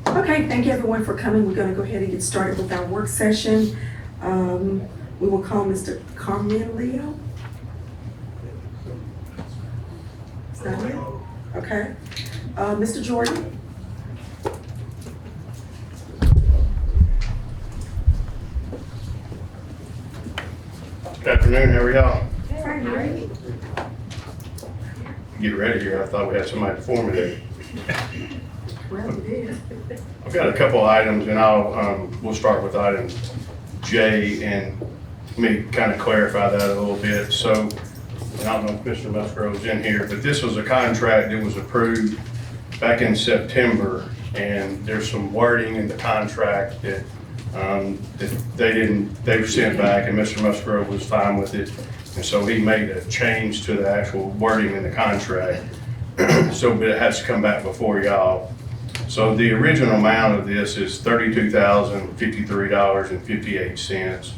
Okay, thank you everyone for coming. We're gonna go ahead and get started with our work session. We will call Mr. Carmelio. Is that it? Okay. Mr. Jordan? Good afternoon, how are y'all? Fine, how are you? Get ready here, I thought we had somebody before me there. Well, we did. I've got a couple items and we'll start with item J and let me kind of clarify that a little bit. So, and I don't know if Mr. Musgrove's in here, but this was a contract that was approved back in September, and there's some wording in the contract that they were sent back, and Mr. Musgrove was fine with it. And so he made a change to the actual wording in the contract. So, but it has to come back before y'all. So the original amount of this is $32,053.58.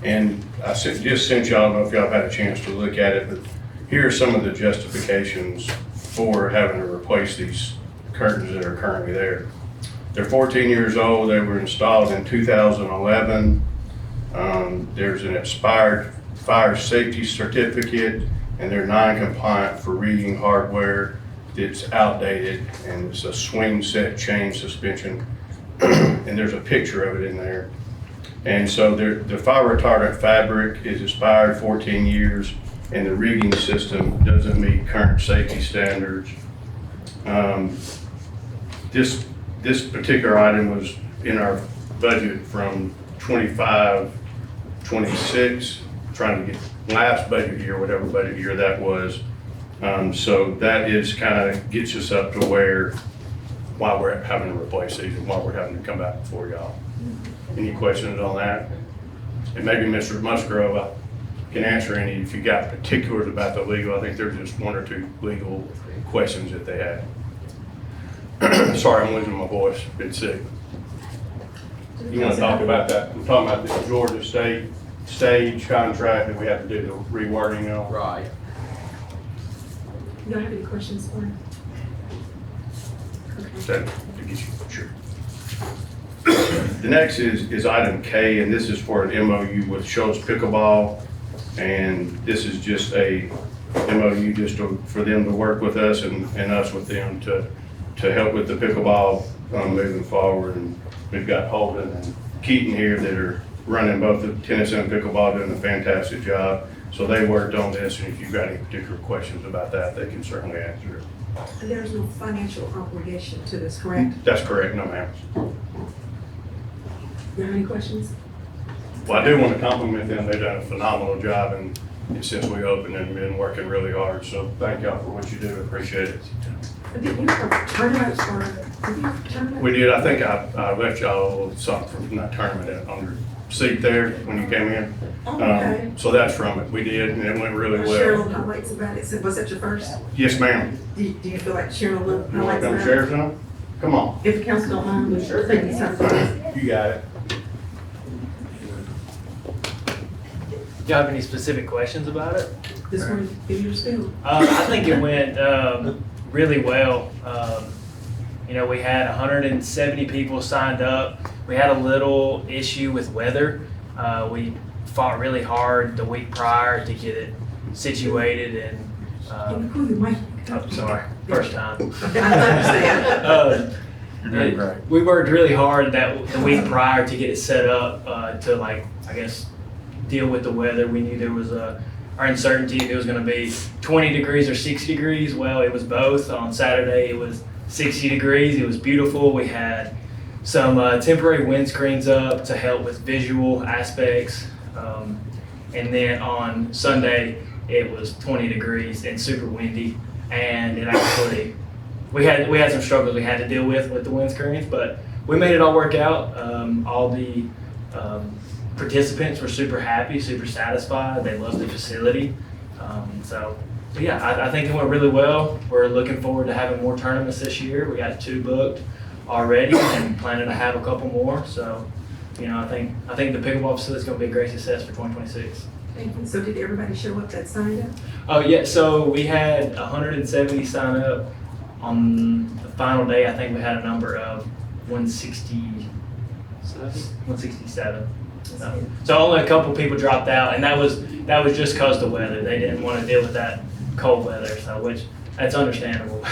And I just sent y'all, I don't know if y'all had a chance to look at it, but here are some of the justifications for having to replace these curtains that are currently there. They're 14 years old. They were installed in 2011. There's an expired fire safety certificate, and they're non-compliant for reading hardware that's outdated, and it's a swing set chain suspension, and there's a picture of it in there. And so the fire retardant fabric is expired 14 years, and the reading system doesn't meet current safety standards. This particular item was in our budget from 25, 26, trying to get last budget year, whatever budget year that was. So that is kind of gets us up to why we're having to replace these and why we're having to come back before y'all. Any questions on that? And maybe Mr. Musgrove can answer any if you got particulars about the legal. I think there's just one or two legal questions that they had. Sorry, I'm losing my voice. Been sick. You want to talk about that? We're talking about the Georgia stage contract that we have to do the rewording on. Right. You don't have any questions for him? Okay. That to get you sure. The next is item K, and this is for an MOU with Schultz Pickleball, and this is just a MOU just for them to work with us and us with them to help with the pickleball moving forward. And we've got Holden and Keaton here that are running both the tennis and pickleball, doing a fantastic job. So they worked on this, and if you've got any particular questions about that, they can certainly answer it. And there's no financial obligation to this, correct? That's correct, no ma'am. You have any questions? Well, I do want to compliment them. They've done a phenomenal job, and since we opened and been working really hard. So thank y'all for what you do. Appreciate it. Did you have a tournament or did you have a tournament? We did. I think I left y'all something from that tournament on your seat there when you came in. Oh, okay. So that's from it. We did, and it went really Share a well. little highlights about it. So was that your first? Yes, ma'am. Do you feel like sharing a little You want highlights to come about share it? some? Come on. If the council don't mind, sure. Thank you, sir. You got it. Do you have any specific questions about it? This one, give your spiel. I think it went really well. We had 170 people signed up. We had a little issue with weather. We fought really hard the week prior to get it situated, and Can you cool your mic? oh, sorry, first time. I understand. You're doing great. We worked really hard the week prior to get it set up to deal with the weather. We knew there was our uncertainty if it was going to be 20 degrees or 60 degrees. Well, it was both. On Saturday, it was 60 degrees. It was beautiful. We had some temporary windscreens up to help with visual aspects. And then on Sunday, it was 20 degrees and super windy. And it actually, we had some struggles we had to deal with the windscreens, but we made it all work out. All the participants were super happy, super satisfied. They loved the facility. I think it went really well. We're looking forward to having more tournaments this year. We got 2 booked already and planning to have a couple more. So, I think the pickleball facility is going to be a great success for 2026. Thank you. So did everybody show up that signed up? Oh yeah, so we had 170 sign up. on the final day, I think we had a number of 167. So only a couple people dropped out, and that was just cause of the weather. They didn't want to deal with that cold weather, so which that's understandable.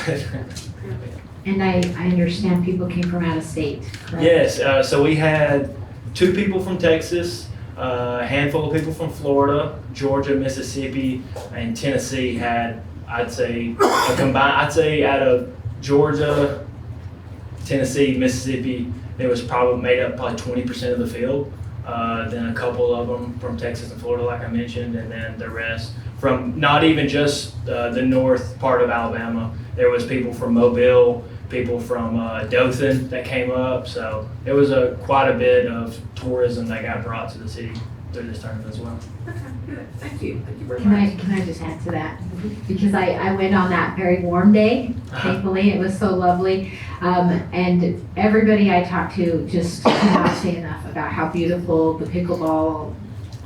And I understand people came from out of state, correct? Yes, so we had 2 people from Texas, a handful of people from Florida, Georgia, Mississippi, and Tennessee had, I'd say, a combined, I'd say out of Georgia, Tennessee, Mississippi, it was probably made up probably 20% of the field. Then a couple of them from Texas and Florida, like I mentioned, and then the rest from not even just the north part of Alabama. There was people from Mobile, people from Dothan that came up. So it was quite a bit of tourism that got brought to the city through this tournament as well. Okay, good. Thank you very Can much. can I just add to that? Because I went on that very warm day, thankfully, it was so lovely. And everybody I talked to just could not say enough about how beautiful the pickleball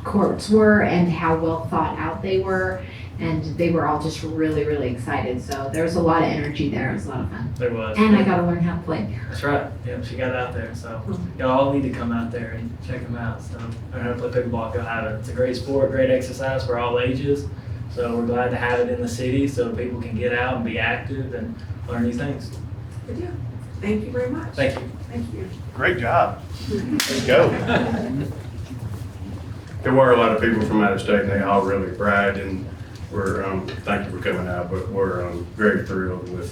courts were and how well thought out they were. And they were all just really, really excited. So there was a lot of energy there. It was a lot of fun. There was. And I got to learn how to play. That's right. Yep, she got out there. So y'all all need to come out there and check them out. So learn how to play pickleball. Go have it. It's a great sport, great exercise for all ages. So we're glad to have it in the city so people can get out and be active and learn new things. Good deal. Thank you very much. Thank you. Thank you. Great job. Let's go. There were a lot of people from out of state and they all really bragged, and we're, thank you for coming out, but we're very thrilled with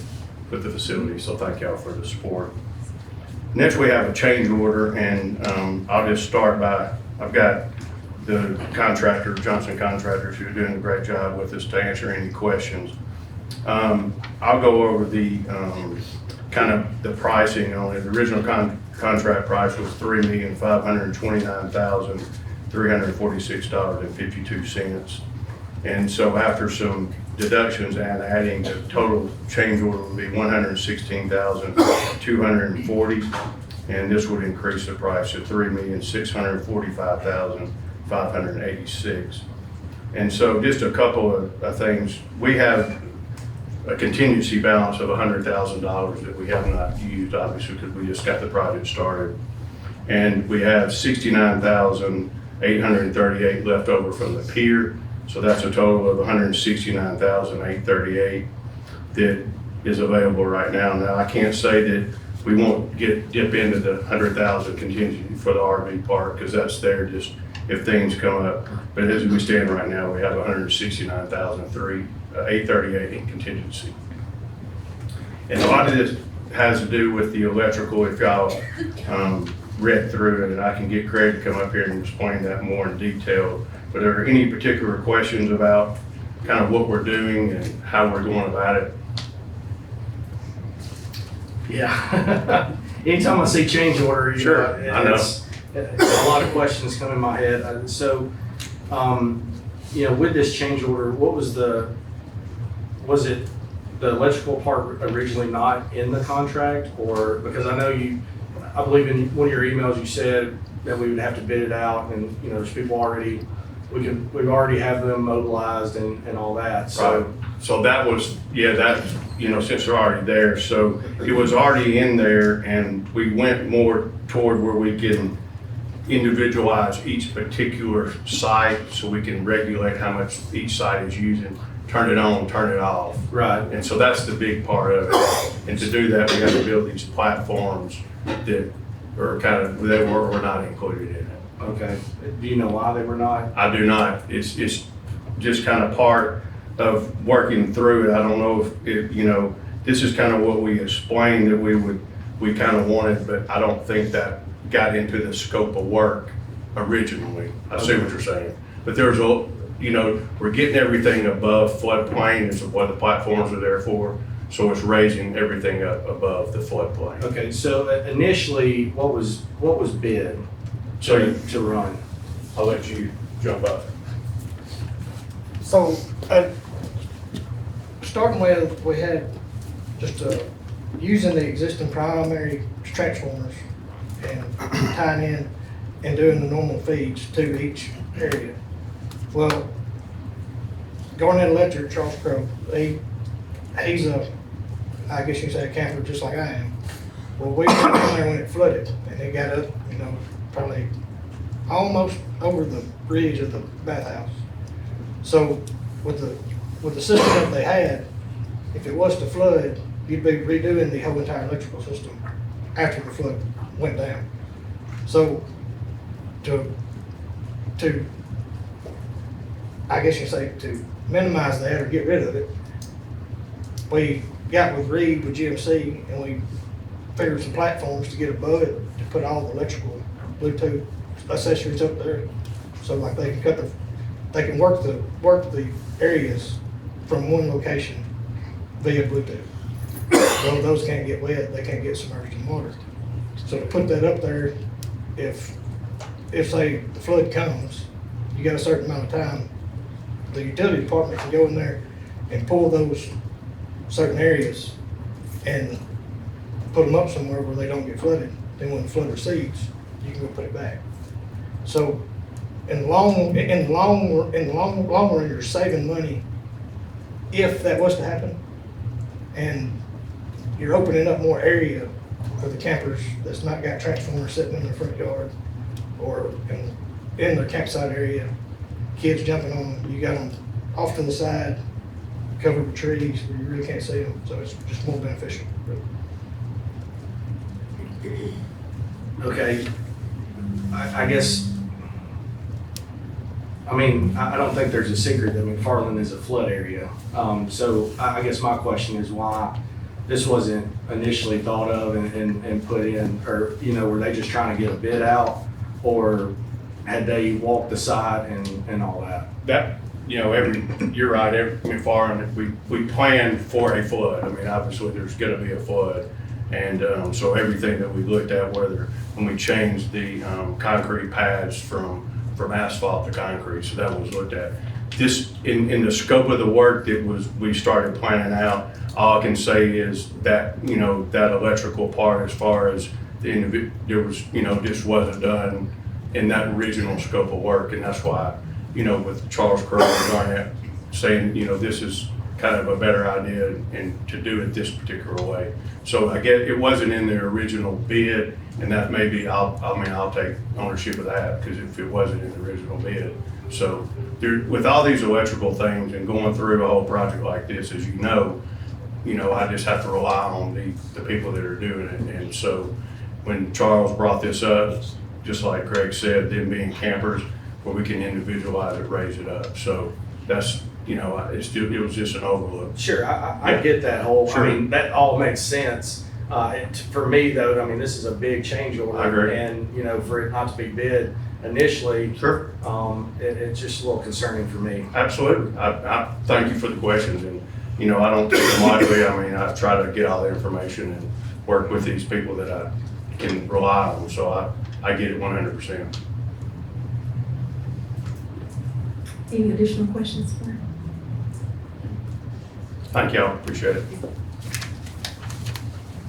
the facility, so thank y'all for the support. Next, we have a change order, and I'll just start by, I've got the contractor, Johnson Contractors, who are doing a great job with us to answer any questions. I'll go over the kind of the pricing on it. The original contract price was $3,529,346.52. And so after some deductions and adding, the total change order would be $116,240, and this would increase the price to $3,645,586. And so just a couple of things. We have a contingency balance of $100,000 that we have not used, obviously, because we just got the project started. And we have $69,838 left over from the pier. So that's a total of $169,838 that is available right now. Now, I can't say that we won't dip into the $100,000 contingency for the RV park, because that's there just if things come up. But as we stand right now, we have $169,838 in contingency. And a lot of this has to do with the electrical. If y'all read through it, and I can get Craig to come up here and explain that more in detail. But are there any particular questions about kind of what we're doing and how we're going about it? Yeah. Anytime I see change order, you Sure, know, I know. a lot of questions come in my head. So, you know, with this change order, was it the electrical part originally not in the contract? Or, because I know I believe in one of your emails you said that we would have to bid it out, and, you know, there's people already, we already have them mobilized and all that, so. Right. So that was, yeah, that, you know, since they're already there, so it was already in there, and we went more toward where we can individualize each particular site so we can regulate how much each site is using, turn it on, turn it off. Right. And so that's the big part of it. And to do that, we have to build these platforms that are kind of, that were not included in it. Okay. Do you know why they were not? I do not. It's just kind of part of working through it. I don't know if you know, this is kind of what we explained that we kind of wanted, but I don't think that got into the scope of work originally. I see what you're saying. But there's a, you know, we're getting everything above floodplain is what the platforms are there for. So it's raising everything up above the floodplain. Okay, so initially, what was bid to run? I'll let you jump up. So, starting with, we had just using the existing primary transformers and tying in and doing the normal feeds to each area. Well, Garnett Electric, Charles Crowe, he's a I guess you say a camper just like I am. Well, we went down there when it flooded, and it got up, probably almost over the bridge of the bathhouse. So with the system that they had, if it was to flood, you'd be redoing the whole entire electrical system after the flood went down. So to I guess you say to minimize that or get rid of it, we got with Reed with GMC and we figured some platforms to get above it to put all the electrical Bluetooth accessories up there. So like they can work the areas from one location via Bluetooth. Well, those can't get wet, they can't get submerged in water. So to put that up there, if say the flood comes, you got a certain amount of time, the utility department can go in there and pull those certain areas and put them up somewhere where they don't get flooded. Then when the flood recedes, you can go put it back. So in the long run, you're saving money if that was to happen, and you're opening up more area for the campers that's not got transformers sitting in their front yard or in their campsite area, kids jumping on them. You got them off to the side, covered with trees where you really can't see them, so it's just more beneficial. Okay, I guess, I don't think there's a secret that McFarland is a flood area. So I guess my question is why this wasn't initially thought of and put in, or, were they just trying to get a bid out, or had they walked the site and all that? That, you're right, McFarland, we planned for a flood. Obviously, there's gonna be a flood. And so everything that we looked at, when we changed the concrete pads from asphalt to concrete, so that was looked at. This, in the scope of the work that we started planning out, all I can say is that, that electrical part, as far as just wasn't done in that original scope of work. And that's why, with Charles Crowe and Garnett saying, this is kind of a better idea and to do it this particular way. So I get it wasn't in the original bid, and that maybe I'll take ownership of that, because if it wasn't in the original bid. So with all these electrical things and going through a whole project like this, as I just have to rely on the people that are doing it. And so when Charles brought this up, just like Greg said, them being campers, where we can individualize it, raise it up. So that's, it was just an overlook. Sure, I get that whole, Sure. That all makes sense. For me though, this is a big change order. I agree. And, for it not to be bid initially, Sure. It's just a little concerning for me. Absolutely. I thank you for the questions, and, I don't take them lightly. I try to get all the information and work with these people that I can rely on, so I get it 100%. Any additional questions for him? Thank y'all, appreciate it.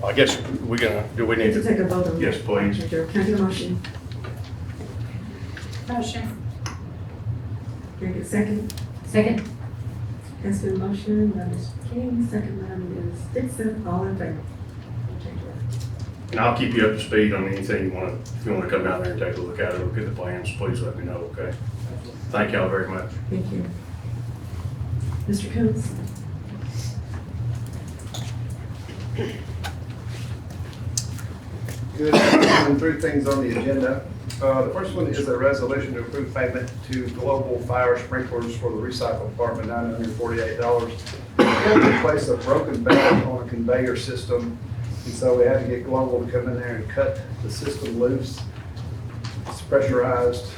I guess do we need To take to? a vote on that. Yes, please. Can I get a motion? Motion. Can I get a second? Second? Has been motion by Ms. King, second by Ms. Dixon, all in favor? Change order. And I'll keep you up to speed on anything if you want to come down there and take a look at it, look at the plans, please let me know, okay? Thank y'all very much. Thank you. Mr. Coons? Good afternoon. Three things on the agenda. The first one is a resolution to approve payment to Global Fire Sprinklers for the recycle department, $948. We had to replace a broken belt on a conveyor system, and so we had to get Global to come in there and cut the system loose. It's pressurized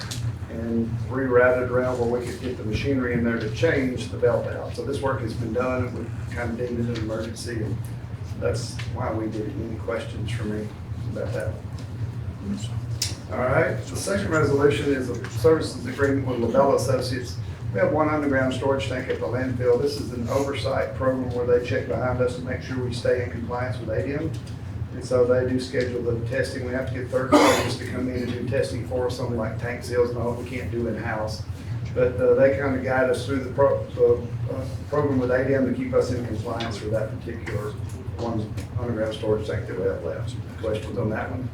and rerouted around where we could get the machinery in there to change the belt out. So this work has been done, and we kind of deemed it an emergency, and that's why we did it. Any questions for me about that? All right, the second resolution is a services agreement with LaBella Associates. We have one underground storage tank at the landfill. This is an oversight program where they check behind us to make sure we stay in compliance with ADM. And so they do schedule the testing. We have to get third parties to come in and do testing for us, something like tank seals and all we can't do in-house. But they kind of guide us through the program with ADM to keep us in compliance for that particular one underground storage tank that we have left. Questions on that one?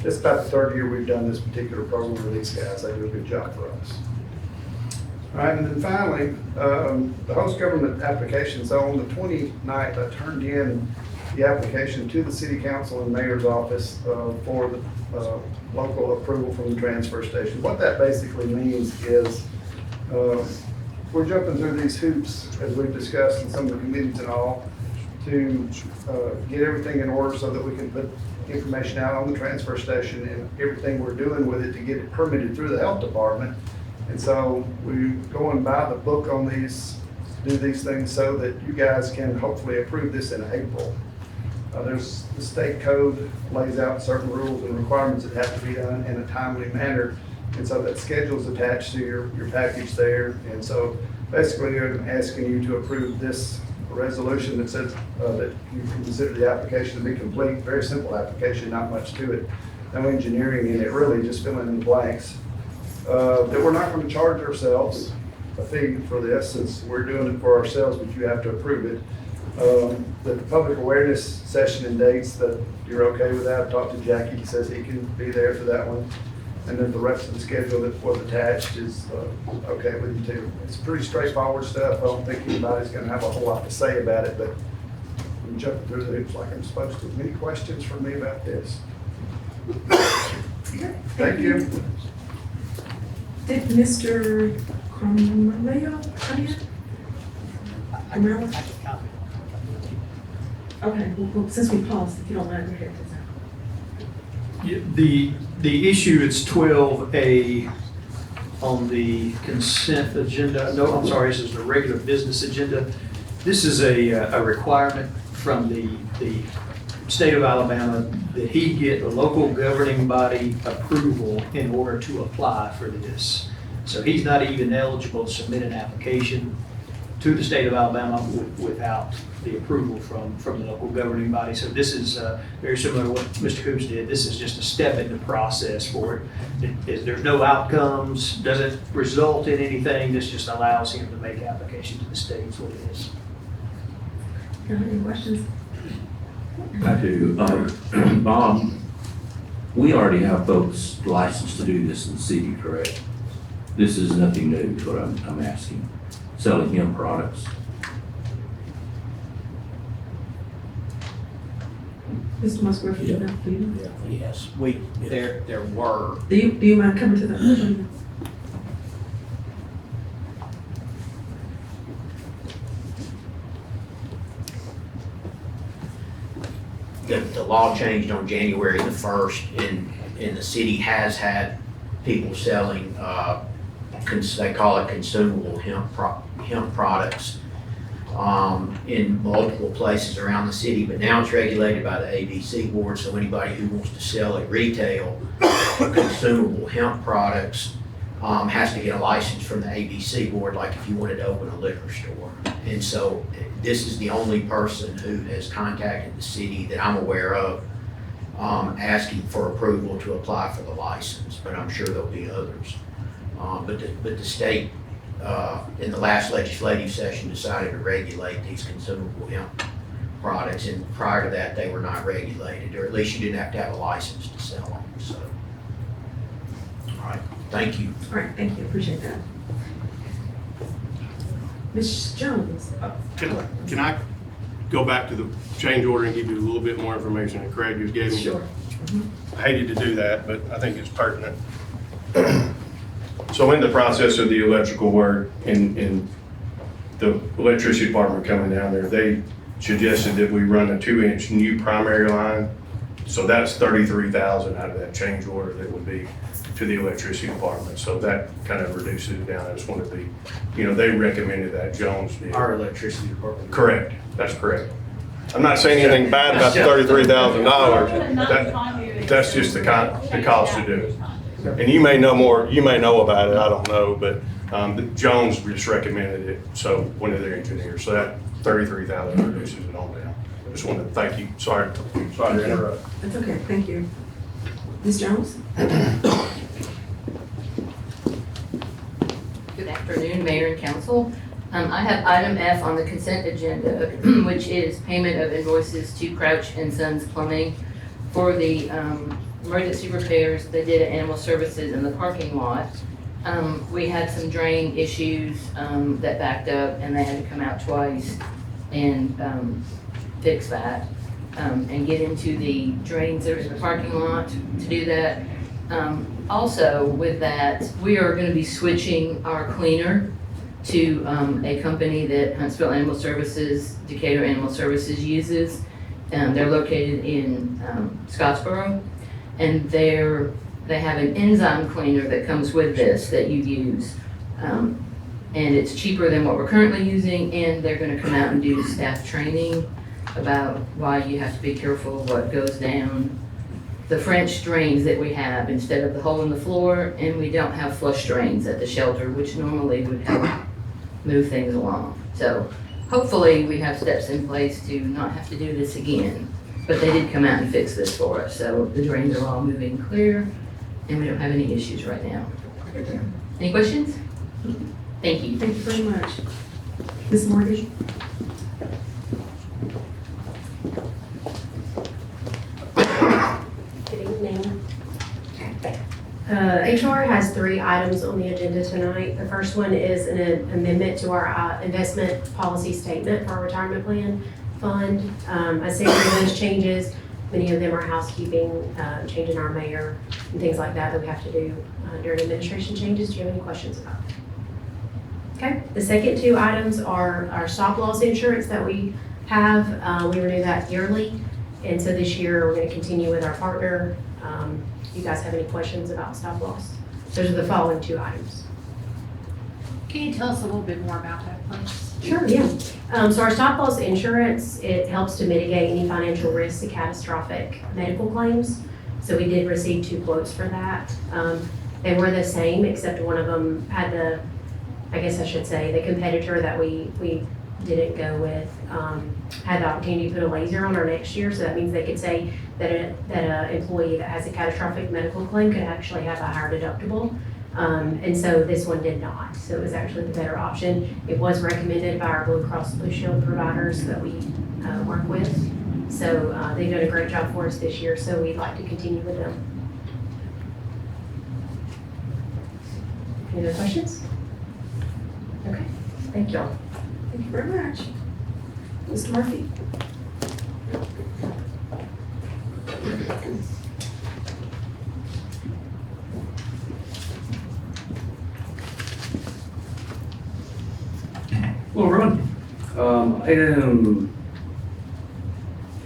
It's about the third year we've done this particular program with these guys. They do a good job for us. All right, and then finally, the host government application. So on the 29th, I turned in the application to the city council and mayor's office for the local approval from the transfer station. What that basically means is we're jumping through these hoops, as we've discussed in some of the committees and all, to get everything in order so that we can put information out on the transfer station and everything we're doing with it to get it permitted through the health department. And so we're going by the book on these, do these things so that you guys can hopefully approve this in April. There's the state code lays out certain rules and requirements that have to be done in a timely manner. And so that schedule's attached to your package there. And so basically I'm asking you to approve this resolution that says that you consider the application to be complete. Very simple application, not much to it. No engineering in it, really just filling in the blanks. That we're not going to charge ourselves a fee for this since we're doing it for ourselves, but you have to approve it. The public awareness session and dates, that you're okay with that. I talked to Jackie, he says he can be there for that one. And then the rest of the schedule that was attached is okay with you too. It's pretty straightforward stuff. I don't think anybody's gonna have a whole lot to say about it, but I'm jumping through the hoops like I'm supposed to. Any questions from me about this? Thank you. Did Mr. Carmelo come in? Carmelo? Okay, well, since we paused, if you don't mind, go ahead. The issue, it's 12A on the consent agenda. No, I'm sorry, this is the regular business agenda. This is a requirement from the state of Alabama that he get a local governing body approval in order to apply for this. So he's not even eligible to submit an application to the state of Alabama without the approval from the local governing body. So this is very similar to what Mr. Coombs did. This is just a step in the process for it. There's no outcomes, doesn't result in anything. This just allows him to make application to the state. That's what it is. Any questions? I do. Bob, we already have folks licensed to do this in the city, correct? This is nothing new, is what I'm asking. Selling hemp products. Mr. Musgrove, you know, do you? Yes, there were. Do you mind coming to the? The law changed on January the 1st, and the city has had people selling, they call it consumable hemp products, in multiple places around the city, but now it's regulated by the ABC board, so anybody who wants to sell at retail consumable hemp products has to get a license from the ABC board, like if you wanted to open a liquor store. And so this is the only person who has contacted the city that I'm aware of asking for approval to apply for the license, but I'm sure there'll be others. But the state in the last legislative session decided to regulate these consumable hemp products, and prior to that they were not regulated, or at least you didn't have to have a license to sell them. So, all right, thank you. All right, thank you, appreciate that. Ms. Jones? Can I go back to the change order and give you a little bit more information that Craig just gave me? Sure. I hated to do that, but I think it's pertinent. So in the process of the electrical work and the electricity department coming down there, they suggested that we run a 2-inch new primary line. So that's $33,000 out of that change order that would be to the electricity department. So that kind of reduces it down. I just wanted to be, they recommended that, Jones did. Our electricity department. Correct, that's correct. I'm not saying anything bad about the $33,000. That's just the cost to do it. And you may know more, you may know about it, I don't know, but Jones just recommended it, so one of their engineers. So that $33,000 reduces it on down. I just wanted to thank you. Sorry to interrupt. That's okay, thank you. Ms. Jones? Good afternoon, Mayor and Council. I have item F on the consent agenda, which is payment of invoices to Crouch and Sons Plumbing for the emergency repairs they did at Animal Services in the parking lot. We had some drain issues that backed up, and they had to come out twice and fix that and get into the drains that are in the parking lot to do that. Also with that, we are going to be switching our cleaner to a company that Huntsville Animal Services, Decatur Animal Services uses. They're located in Scottsboro, and they have an enzyme cleaner that comes with this that you use. And it's cheaper than what we're currently using, and they're going to come out and do staff training about why you have to be careful of what goes down the French drains that we have instead of the hole in the floor, and we don't have flush drains at the shelter, which normally would help move things along. So hopefully we have steps in place to not have to do this again, but they did come out and fix this for us. So the drains are all moving clear, and we don't have any issues right now. Any questions? Thank you. Thank you very much. Ms. Morgan? Good evening. HR has 3 items on the agenda tonight. The first one is an amendment to our investment policy statement for our retirement plan fund. I see those changes. Many of them are housekeeping, changing our mayor and things like that we have to do during administration changes. Do you have any questions about that? Okay. The second 2 items are our stop loss insurance that we have. We renew that yearly. And so this year, we're going to continue with our partner. You guys have any questions about stop loss? Those are the following 2 items. Can you tell us a little bit more about that, please? Sure, yeah. So our stop loss insurance, it helps to mitigate any financial risks to catastrophic medical claims. So we did receive 2 quotes for that. They were the same, except one of them had the, I guess I should say, the competitor that we didn't go with had the opportunity to put a laser on our next year. So that means they could say that an employee that has a catastrophic medical claim could actually have a higher deductible. And so this one did not. So it was actually the better option. It was recommended by our Blue Cross Blue Shield providers that we work with. So they've done a great job for us this year. So we'd like to continue with them. Any other questions? Okay, thank y'all. Thank you very much. Mr. Murphy? Hello, everyone. Item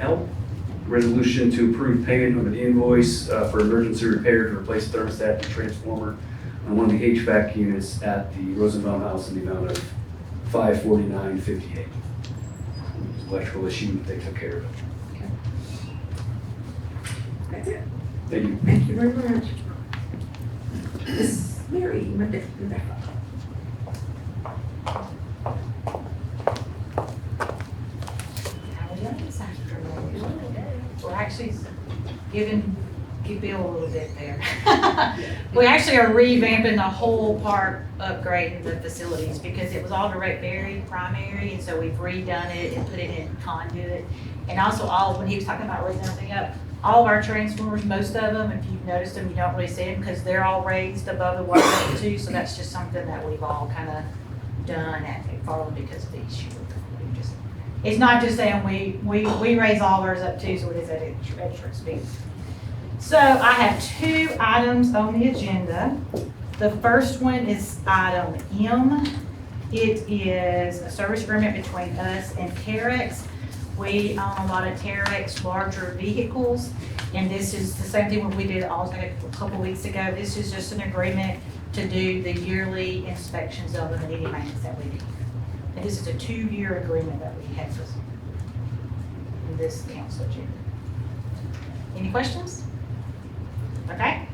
L, resolution to approve payment of an invoice for emergency repair to replace a thermostat and transformer on one of the HVAC units at the Rosenbaum House in the amount of $549.58. Electrical issue, they took care of it. That's it. Thank you. Thank you very much. Ms. Mary, Rebecca. We're actually give Bill a little bit there. We actually are revamping the whole park, upgrading the facilities because it was all direct buried primary, and so we've redone it and put it in conduit. And also when he was talking about raising everything up, all of our transformers, most of them, if you've noticed them, you don't really see them because they're all raised above the water level too. So that's just something that we've all kind of done at McFarland because of the issue. It's not just saying we raise all ours up too, so it is at extra expense. So I have 2 items on the agenda. The first one is item M. It is a service agreement between us and Terex. We own a lot of Terex larger vehicles, and this is the same thing when we did a couple weeks ago. This is just an agreement to do the yearly inspections of them and any maintenance that we do. And this is a 2-year agreement that we have in this council agenda. Any questions? Okay.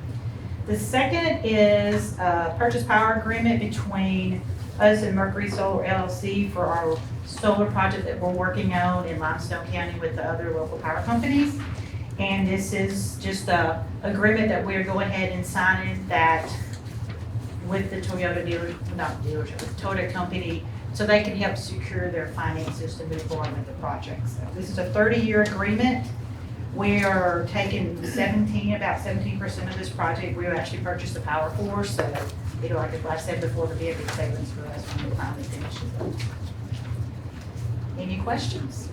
The second is a purchase power agreement between us and Mercury Solar LLC for our solar project that we're working on in Limestone County with the other local power companies. And this is just a agreement that we're going ahead and signing that with the Toyota Toyota company, so they can help secure their finances to move forward with the project. So this is a 30-year agreement. We are taking about 17% of this project. We actually purchased the power for, so it'll, like I said before, it'll be a big savings for us when we finally finish it. Any questions?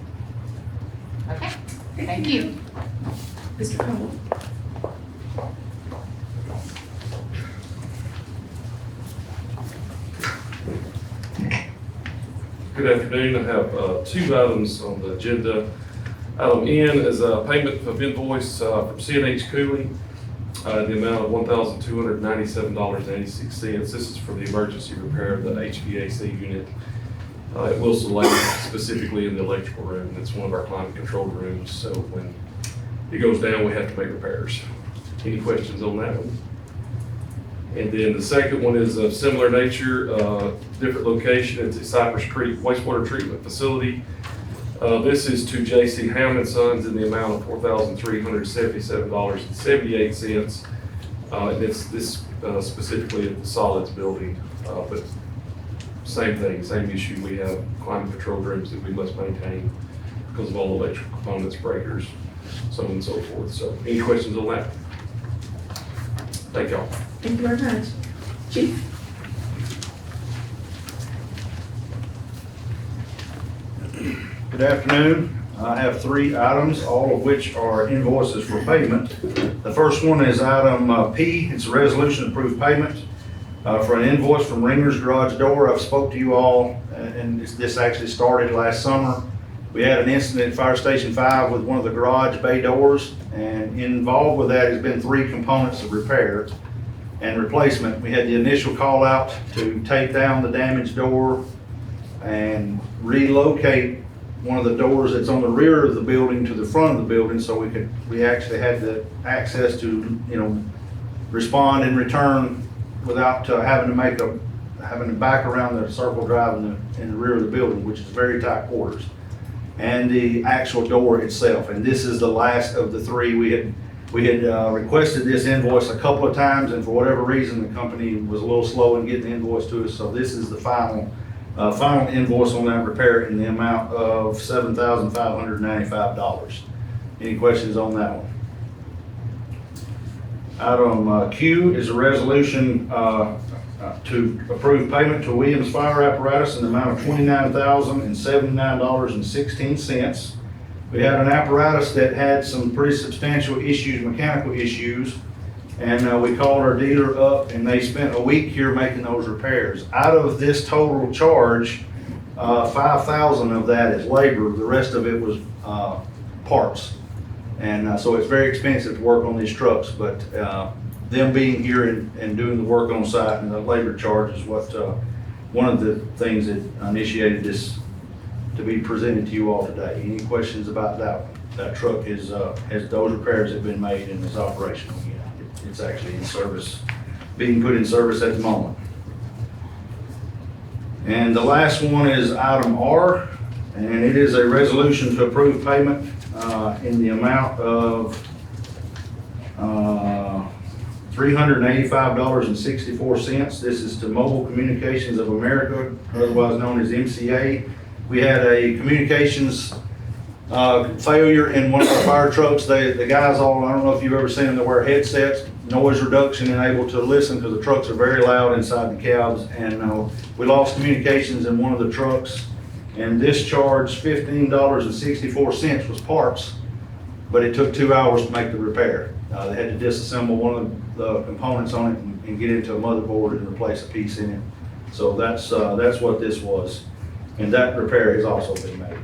Okay, thank you. Mr. Cole? Good afternoon. I have two items on the agenda. Item N is a payment of invoice from CNH Cooling, the amount of $1,297.86. This is for the emergency repair of the HVAC unit at Wilson Lake, specifically in the electrical room. It's one of our climate controlled rooms, so when it goes down, we have to make repairs. Any questions on that one? And then the second one is of similar nature, different location. It's at Cypress Creek Wastewater Treatment Facility. This is to J.C. Hammond Sons in the amount of $4,377.78. And it's this specifically at the solids building, but same thing, same issue. We have climate control rooms that we must maintain because of all electrical components, breakers, so on and so forth. So any questions on that? Thank y'all. Thank you very much. Chief? Good afternoon. I have 3 items, all of which are invoices for payment. The first one is item P. It's a resolution to approve payment for an invoice from Ringer's Garage Door. I've spoke to you all, and this actually started last summer. We had an incident at Fire Station 5 with one of the garage bay doors, and involved with that has been 3 components of repair and replacement. We had the initial call out to take down the damaged door and relocate one of the doors that's on the rear of the building to the front of the building, so we actually had the access to, respond and return without having to back around the circle drive in the rear of the building, which is very tight quarters, and the actual door itself. And this is the last of the 3. We had requested this invoice a couple of times, and for whatever reason, the company was a little slow in getting the invoice to us. So this is the final invoice on that repair in the amount of $7,595. Any questions on that one? Item Q is a resolution to approve payment to Williams Fire Apparatus in the amount of $29,079.16. We had an apparatus that had some pretty substantial issues, mechanical issues, and we called our dealer up, and they spent a week here making those repairs. Out of this total charge, $5,000 of that is labor. The rest of it was parts. And so it's very expensive to work on these trucks, but them being here and doing the work on site and the labor charge is what one of the things that initiated this to be presented to you all today. Any questions about that one? That truck has those repairs have been made and is operational again. It's actually in service, being put in service at the moment. And the last one is item R, and it is a resolution to approve payment in the amount of $385.64. This is to Mobile Communications of America, otherwise known as MCA. We had a communications failure in one of our fire trucks. The guys all, I don't know if you've ever seen them, they wear headsets, noise reduction, and able to listen because the trucks are very loud inside the cabs. And we lost communications in one of the trucks, and this charged $15.64 was parts, but it took 2 hours to make the repair. They had to disassemble one of the components on it and get into a motherboard and replace a piece in it. So that's what this was. And that repair has also been made.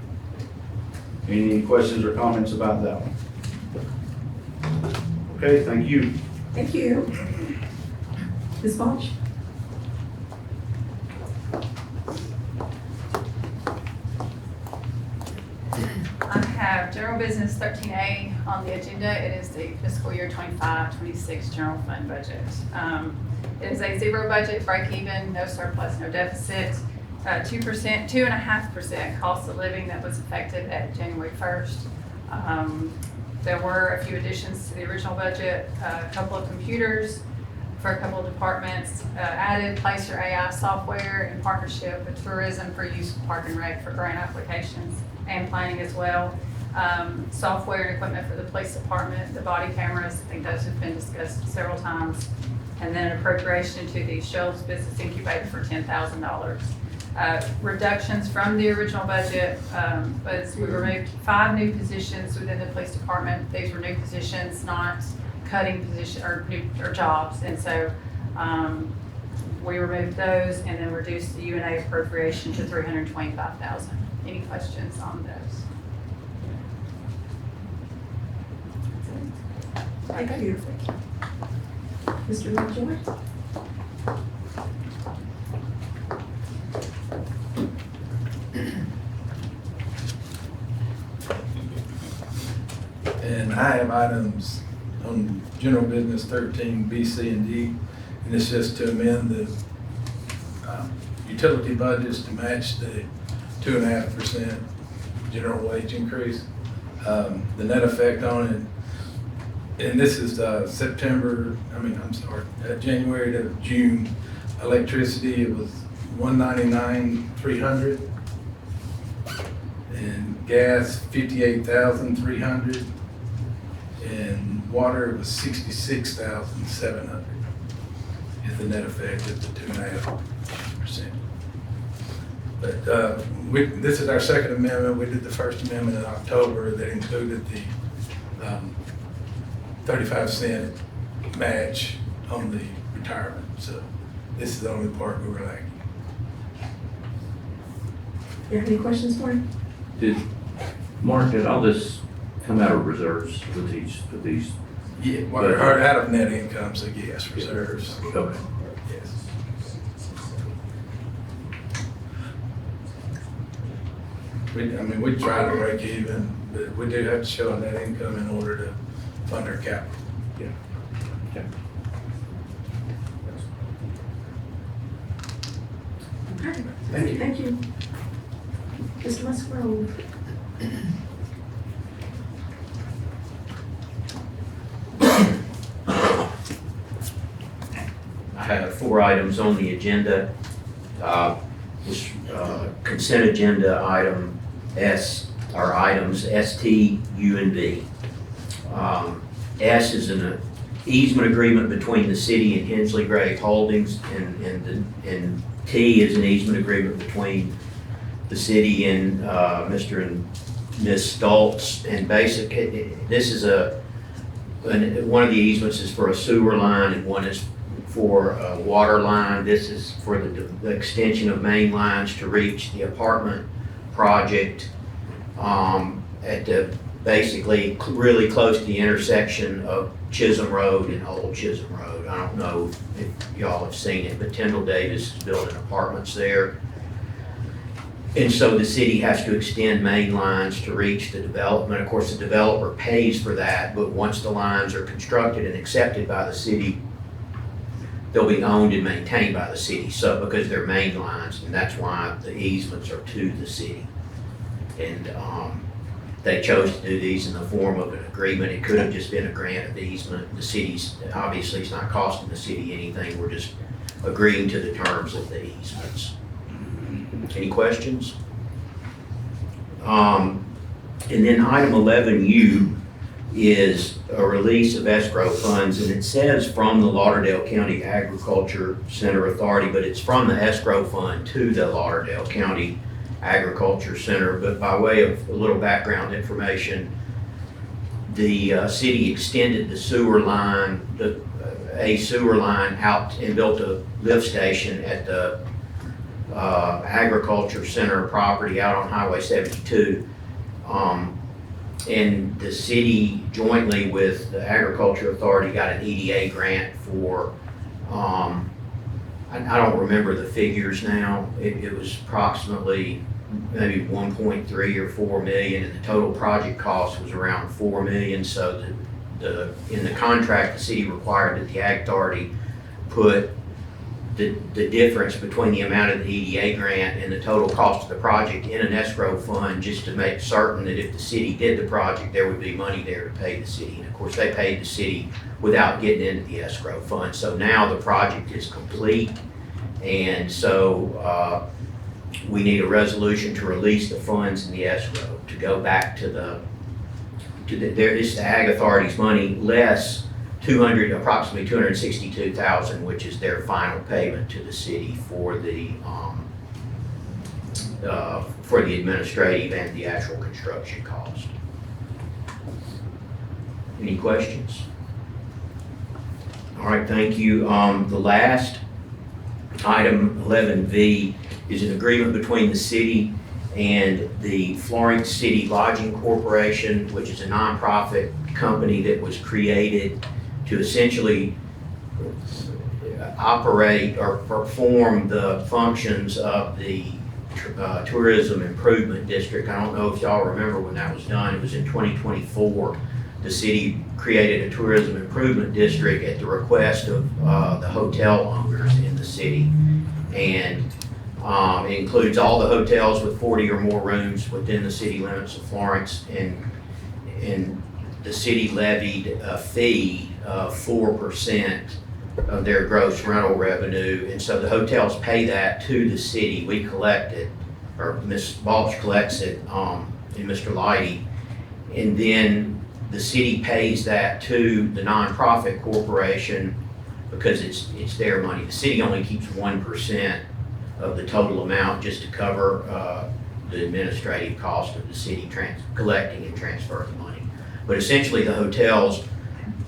Any questions or comments about that one? Okay, thank you. Thank you. Ms. Balch? I have general business 13A on the agenda. It is the fiscal year 25-26 general fund budget. It is a 0 budget, break even, no surplus, no deficit. 2.5% cost of living that was effective at January 1st. There were a few additions to the original budget, a couple of computers, for a couple of departments. Added Placer AI software in partnership with Tourism for use of Park and Rec for grant applications and planning as well. Software and equipment for the police department, the body cameras, I think those have been discussed several times. And then an appropriation to the Shoals Business Incubator for $10,000. Reductions from the original budget, was we removed 5 new positions within the police department. These were new positions, not cutting position or jobs. And so we removed those and then reduced the UNA appropriation to $325,000. Any questions on those? Thank you. Mr. Lovejoy? And I have items on general business 13, B, C, and D. And it's just to amend the utility budgets to match the 2.5% general wage increase. The net effect on it, and this is January to June, electricity, it was $199,300. And gas, $58,300. And water was $66,700 is the net effect of the 2.5%. But this is our second amendment. We did the first amendment in October that included the 35-cent match on the retirement. So this is the only part we were lacking. You have any questions for him? Mark, did all this come out of reserves with these? Yeah, or out of net income, so yes, reserves. Okay. Yes. We try to break even, but we do have to show a net income in order to fund our capital. Yeah. Okay. Okay. Thank you. Thank you. Mr. Musgrove? I have 4 items on the agenda. This consent agenda item items S, T, U, and V. S is an easement agreement between the city and Hensley Gray Holdings, and T is an easement agreement between the city and Mr. and Ms. Stoltz. And basically, this is one of the easements is for a sewer line and one is for a water line. This is for the extension of main lines to reach the apartment project at basically really close to the intersection of Chisholm Road and Old Chisholm Road. I don't know if y'all have seen it, but Tyndall Davis is building apartments there. And so the city has to extend main lines to reach the development. Of course, the developer pays for that, but once the lines are constructed and accepted by the city, they'll be owned and maintained by the city. So because they're main lines, and that's why the easements are to the city. And they chose to do these in the form of an agreement. It could have just been a grant of the easement. The city's, obviously it's not costing the city anything. We're just agreeing to the terms of the easements. Any questions? And then item 11U is a release of escrow funds, and it says from the Lauderdale County Agriculture Center Authority, but it's from the escrow fund to the Lauderdale County Agriculture Center. But by way of a little background information, the city extended the sewer line, a sewer line out and built a lift station at the Agriculture Center property out on Highway 72. And the city jointly with the Agriculture Authority got an EDA grant for, I don't remember the figures now. It was approximately maybe 1.3 or 4 million, and the total project cost was around 4 million. So in the contract, the city required that the Ag Authority put the difference between the amount of the EDA grant and the total cost of the project in an escrow fund, just to make certain that if the city did the project, there would be money there to pay the city. And of course, they paid the city without getting into the escrow fund. So now the project is complete. And so we need a resolution to release the funds in the escrow, to go back to it's the Ag Authority's money less approximately 262,000, which is their final payment to the city for the administrative and the actual construction cost. Any questions? All right, thank you. The last item, 11V, is an agreement between the city and the Florence City Lodging Corporation, which is a nonprofit company that was created to essentially operate or perform the functions of the Tourism Improvement District. I don't know if y'all remember when that was done. It was in 2024. The city created a Tourism Improvement District at the request of the hotel owners in the city. And it includes all the hotels with 40 or more rooms within the city limits of Florence. And the city levied a fee of 4% of their gross rental revenue. And so the hotels pay that to the city. We collect it, or Ms. Balch collects it, and Mr. Lighty. And then the city pays that to the nonprofit corporation because it's their money. The city only keeps 1% of the total amount just to cover the administrative cost of the city collecting and transferring the money. But essentially the hotels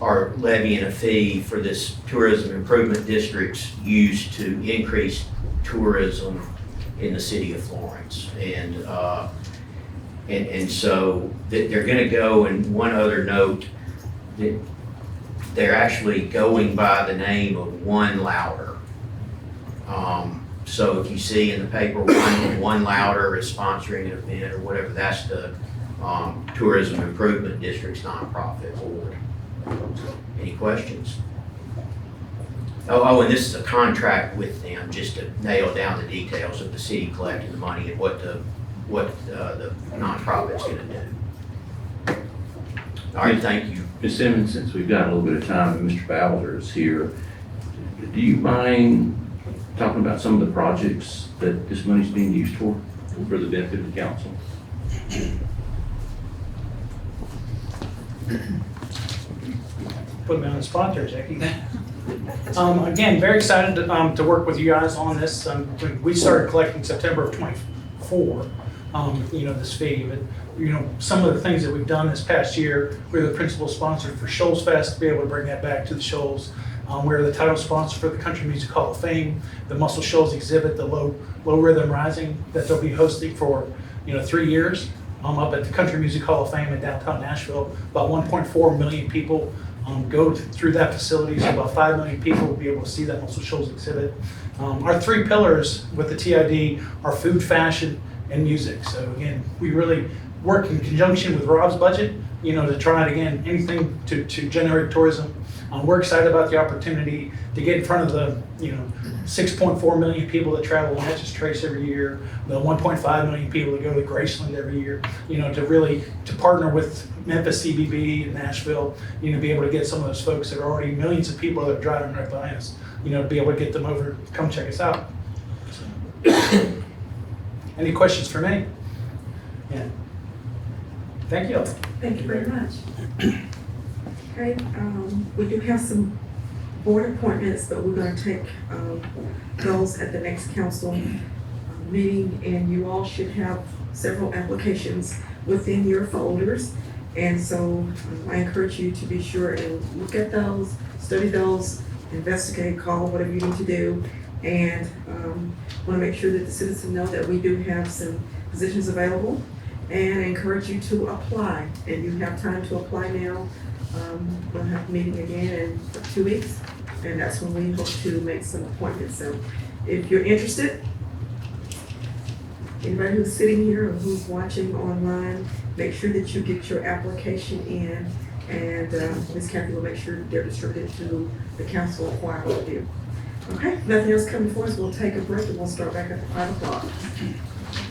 are levying a fee for this tourism improvement district's use to increase tourism in the city of Florence. And so they're gonna go, and one other note, that they're actually going by the name of One Louder. So if you see in the paper, One Louder is sponsoring an event or whatever, that's the Tourism Improvement District's nonprofit board. Any questions? Oh, and this is a contract with them just to nail down the details of the city collecting the money and what the nonprofit's gonna do. All right, thank you. Ms. Simmons, since we've got a little bit of time and Mr. Bowser is here, do you mind talking about some of the projects that this money's being used for the benefit of the council? Put me on the spot there, Jackie. Again, very excited to work with you guys on this. We started collecting September of '24, this fee. But, some of the things that we've done this past year, we're the principal sponsor for Shoals Fest, to be able to bring that back to the Shoals. We're the title sponsor for the Country Music Hall of Fame, the Muscle Shoals exhibit, the Low Rhythm Rising that they'll be hosting for 3 years up at the Country Music Hall of Fame in downtown Nashville. About 1.4 million people go through that facility, so about 5 million people will be able to see that Muscle Shoals exhibit. Our 3 pillars with the TID are food, fashion, and music. So again, we really work in conjunction with Rob's budget, to try it again, anything to generate tourism. We're excited about the opportunity to get in front of the 6.4 million people that travel to Natchez Trace every year, the 1.5 million people that go to Graceland every year, to partner with Memphis CBB and Nashville, be able to get some of those folks that are already millions of people that are driving right by us, to be able to get them over, come check us out. So. Any questions for me? Yeah. Thank you. Thank you very much. Okay, we do have some board appointments, but we're going to take those at the next council meeting, and you all should have several applications within your folders. And so I encourage you to be sure and look at those, study those, investigate, call, whatever you need to do. And want to make sure that the citizens know that we do have some positions available, and encourage you to apply. And you have time to apply now. We'll have a meeting again in 2 weeks, and that's when we hope to make some appointments. So if you're interested, anybody who's sitting here or who's watching online, make sure that you get your application in, and Ms. Kathy will make sure they're distributed to the council acquired with you. Okay, nothing else coming for us, we'll take a break and we'll start back at 5 o'clock.